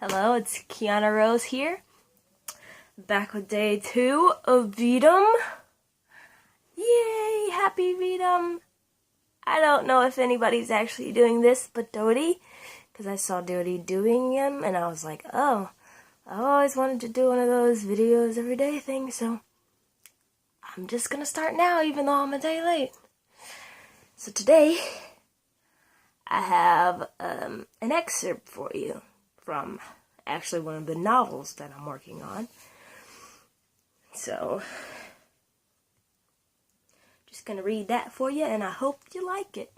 Hello, it's Kiana Rose here, back with day 2 of vedim. Yay, happy vedim. I don't know if anybody's actually doing this but Dodie, because I saw Dodie doing them, and I was like, oh, I've always wanted to do one of those videos every day things, so I'm just gonna start now, even though I'm a day late. So today, I have an excerpt for you from actually one of the novels that I'm working on. So, just gonna read that for you, and I hope you like it.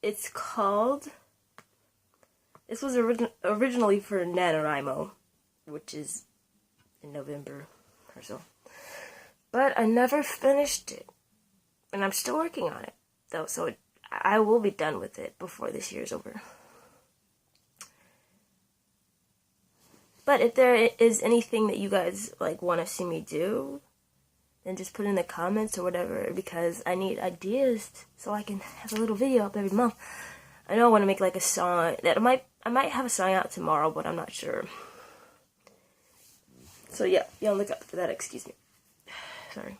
It's called, this was originally for NaNoWriMo, which is in November or so. But I never finished it, and I'm still working on it, though, so I will be done with it before this year's over. But if there is anything that you guys want to see me do, then just put in the comments or whatever, because I need ideas so I can have a little video up every month. I know I want to make a song that I might have a song out tomorrow, but I'm not sure. So yeah, look out for that. Excuse me. Sorry.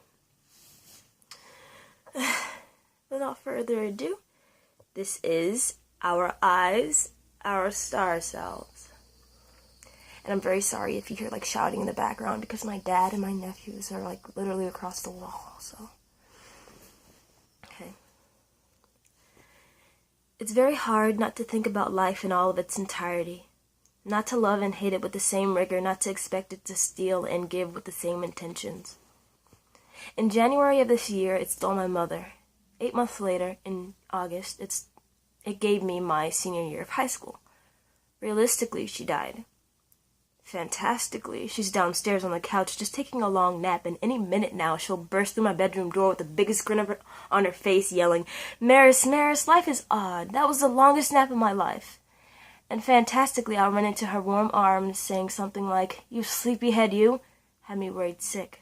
Without further ado, this is Our Eyes, Our Star Selves. And I'm very sorry if you hear shouting in the background, because my dad and my nephews are literally across the wall, so. Okay. It's very hard not to think about life in all of its entirety. Not to love and hate it with the same rigor, not to expect it to steal and give with the same intentions. In January of this year, it stole my mother. 8 months later, in August, it gave me my senior year of high school. Realistically, she died. Fantastically, she's downstairs on the couch just taking a long nap, and any minute now she'll burst through my bedroom door with the biggest grin on her face, yelling, "Maris, Maris, life is odd. That was the longest nap of my life." And fantastically, I'll run into her warm arms saying something like, "You sleepyhead, you," had me worried sick.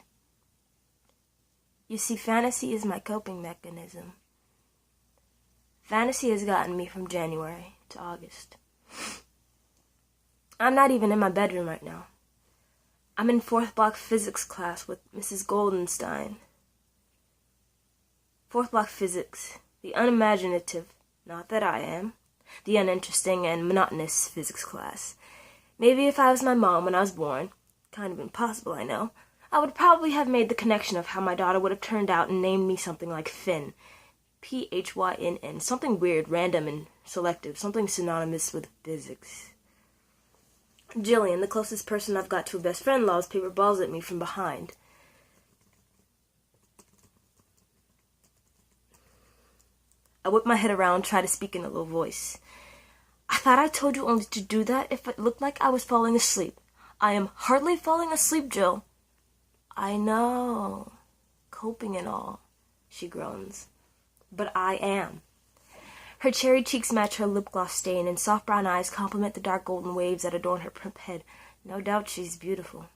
You see, fantasy is my coping mechanism. Fantasy has gotten me from January to August. I'm not even in my bedroom right now. I'm in 4th block physics class with Mrs. Goldenstein. 4th block physics, the unimaginative, not that I am, the uninteresting and monotonous physics class. Maybe if I was my mom when I was born, kind of impossible I know, I would probably have made the connection of how my daughter would have turned out and named me something like Finn. Phynn, something weird, random, and selective, something synonymous with physics. Jillian, the closest person I've got to a best friend, loves paper balls at me from behind. I whip my head around, try to speak in a low voice. I thought I told you only to do that if it looked like I was falling asleep. I am hardly falling asleep, Jill. I know. Coping and all, she groans. But I am. Her cherry cheeks match her lip gloss stain, and soft brown eyes complement the dark golden waves that adorn her plump head. No doubt she's beautiful.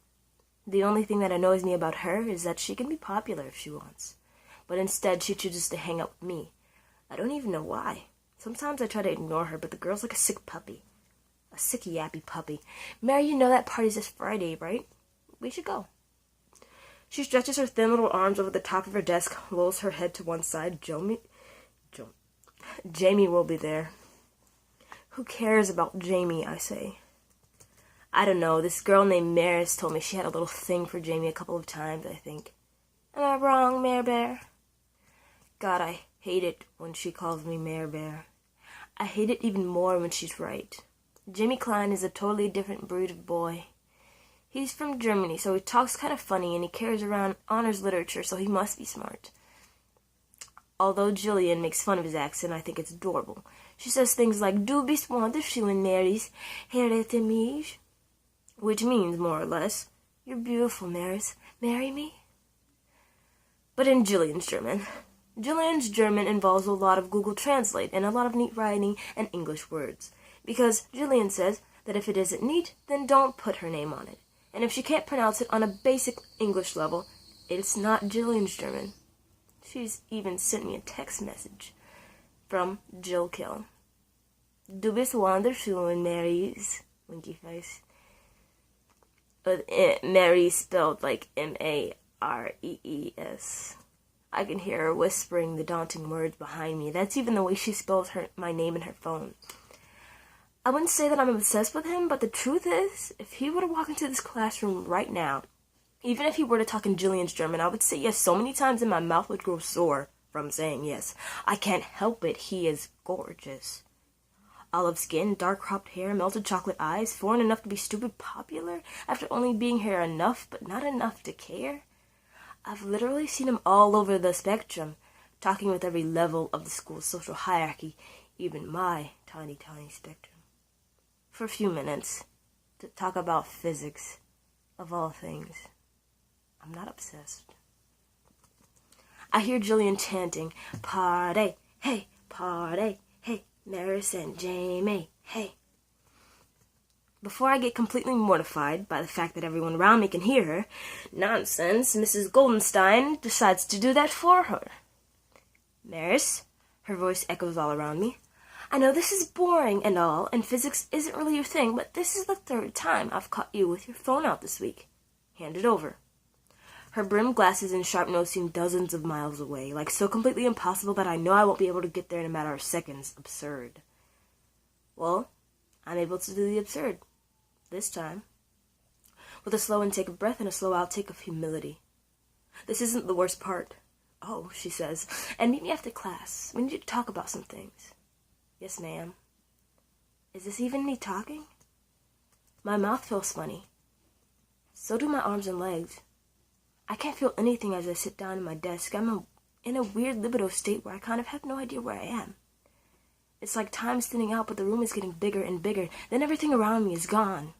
The only thing that annoys me about her is that she can be popular if she wants. But instead, she chooses to hang out with me. I don't even know why. Sometimes I try to ignore her, but the girl's like a sick puppy. A sick yappy puppy. Mary, you know that party's this Friday, right? We should go. She stretches her thin little arms over the top of her desk, lolls her head to one side. Jamie will be there. Who cares about Jamie, I say. I don't know, this girl named Maris told me she had a little thing for Jamie a couple of times, I think. Am I wrong, Mare Bear? God, I hate it when she calls me Mare Bear. I hate it even more when she's right. Jamie Klein is a totally different breed of boy. He's from Germany, so he talks kind of funny, and he carries around honors literature, so he must be smart. Although Jillian makes fun of his accent, I think it's adorable. She says things like, "Du bist wunderschön, Maris, heirate mich," which means, more or less, "You're beautiful, Maris. Marry me?" But in Jillian's German involves a lot of Google Translate and a lot of neat writing and English words. Because Jillian says that if it isn't neat, then don't put her name on it. And if she can't pronounce it on a basic English level, it's not Jillian's German. She's even sent me a text message from Jill Kill. Du bist wunderschön, Maris. winky face. But Mary spelled like Marees. I can hear her whispering the daunting words behind me. That's even the way she spells my name in her phone. I wouldn't say that I'm obsessed with him, but the truth is, if he were to walk into this classroom right now, even if he were to talk in Jillian's German, I would say yes so many times and my mouth would grow sore from saying yes. I can't help it. He is gorgeous. Olive skin, dark cropped hair, melted chocolate eyes, foreign enough to be stupid popular, after only being here enough, but not enough to care. I've literally seen him all over the spectrum, talking with every level of the school's social hierarchy, even my tiny, tiny spectrum. For a few minutes, to talk about physics, of all things. I'm not obsessed. I hear Jillian chanting, "Party, hey, party, hey, Maris and Jamie, hey." Before I get completely mortified by the fact that everyone around me can hear her, nonsense, Mrs. Goldenstein decides to do that for her. "Maris," her voice echoes all around me, "I know this is boring and all, and physics isn't really your thing, but this is the third time I've caught you with your phone out this week. Hand it over." Her brimmed glasses and sharp nose seem dozens of miles away, like so completely impossible that I know I won't be able to get there in a matter of seconds. Absurd. Well, I'm able to do the absurd. This time. With a slow intake of breath and a slow outtake of humility. "This isn't the worst part." "Oh," she says, "and meet me after class. We need to talk about some things." "Yes, ma'am." Is this even me talking? My mouth feels funny. So do my arms and legs. I can't feel anything as I sit down at my desk. I'm in a weird libido state where I kind of have no idea where I am. It's like time's thinning out, but the room is getting bigger and bigger. Then everything around me is gone.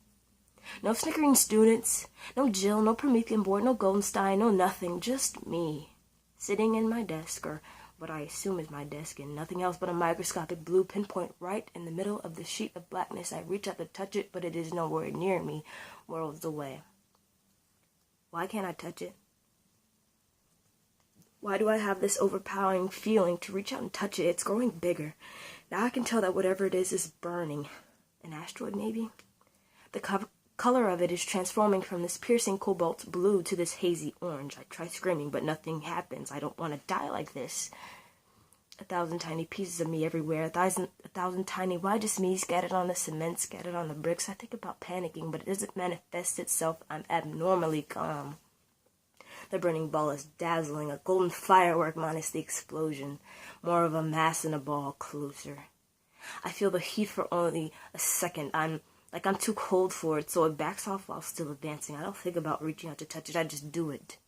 No snickering students, no Jill, no Promethean board, no Goldenstein, no nothing. Just me, sitting in my desk, or what I assume is my desk, and nothing else but a microscopic blue pinpoint right in the middle of the sheet of blackness. I reach out to touch it, but it is nowhere near me, worlds away. Why can't I touch it? Why do I have this overpowering feeling to reach out and touch it? It's growing bigger. Now I can tell that whatever it is burning. An asteroid, maybe? The color of it is transforming from this piercing cobalt blue to this hazy orange. I try screaming, but nothing happens. I don't want to die like this. 1,000 tiny pieces of me everywhere. A thousand tiny, why just me, scattered on the cement, scattered on the bricks. I think about panicking, but it doesn't manifest itself. I'm abnormally calm. The burning ball is dazzling, a golden firework minus the explosion. More of a mass than a ball, closer. I feel the heat for only a second. I'm too cold for it, so it backs off while still advancing. I don't think about reaching out to touch it, I just do it.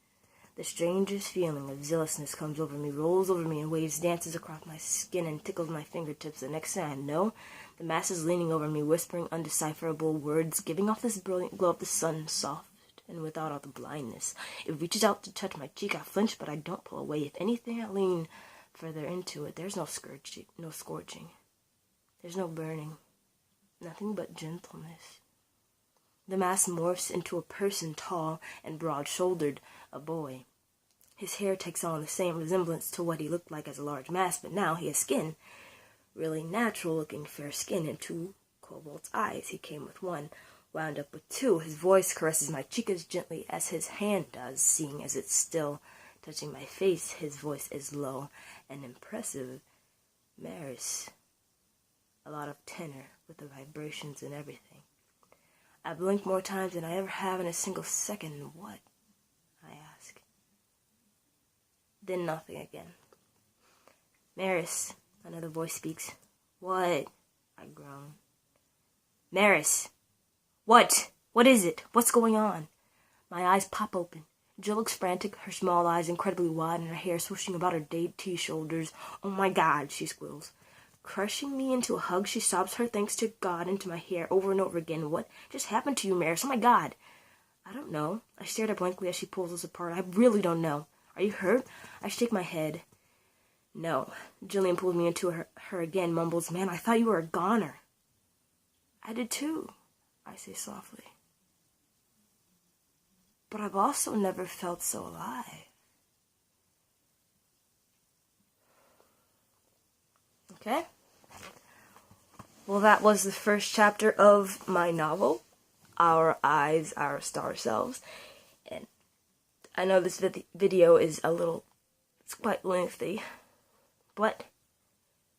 The strangest feeling of zealousness comes over me, rolls over me in waves, dances across my skin, and tickles my fingertips. The next thing I know, the mass is leaning over me, whispering undecipherable words, giving off this brilliant glow of the sun, soft and without all the blindness. It reaches out to touch my cheek. I flinch, but I don't pull away. If anything, I lean further into it. There's no scorching. There's no burning. Nothing but gentleness. The mass morphs into a person, tall and broad-shouldered, a boy. His hair takes on the same resemblance to what he looked like as a large mass, but now he has skin. Really natural-looking fair skin and 2 cobalt eyes. He came with 1, wound up with 2. His voice caresses my cheek as gently as his hand does, seeing as it's still touching my face. His voice is low and impressive. Maris. A lot of tenor with the vibrations and everything. I blink more times than I ever have in a single second. What? I ask. Then nothing again. Maris, another voice speaks. What? I groan. Maris! What? What is it? What's going on? My eyes pop open. Jill looks frantic, her small eyes incredibly wide and her hair swishing about her dainty shoulders. "Oh my God," she squeals. Crushing me into a hug, she sobs her thanks to God into my hair over and over again. "What just happened to you, Maris? Oh my God." "I don't know." I stare at her blankly as she pulls us apart. "I really don't know. Are you hurt?" I shake my head. "No." Jillian pulls me into her again, mumbles, "Man, I thought you were a goner." "I did too," I say softly. "But I've also never felt so alive." Okay? Well, that was the first chapter of my novel, Our Eyes, Our Star Selves. And I know this video is it's quite lengthy, but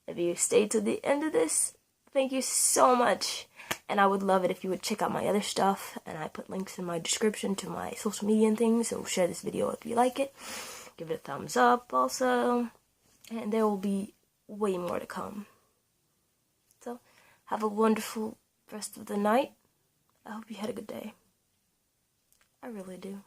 if you stayed to the end of this, thank you so much. And I would love it if you would check out my other stuff, and I put links in my description to my social media and things, so share this video if you like it. Give it a thumbs up also, and there will be way more to come. So, have a wonderful rest of the night. I hope you had a good day. I really do.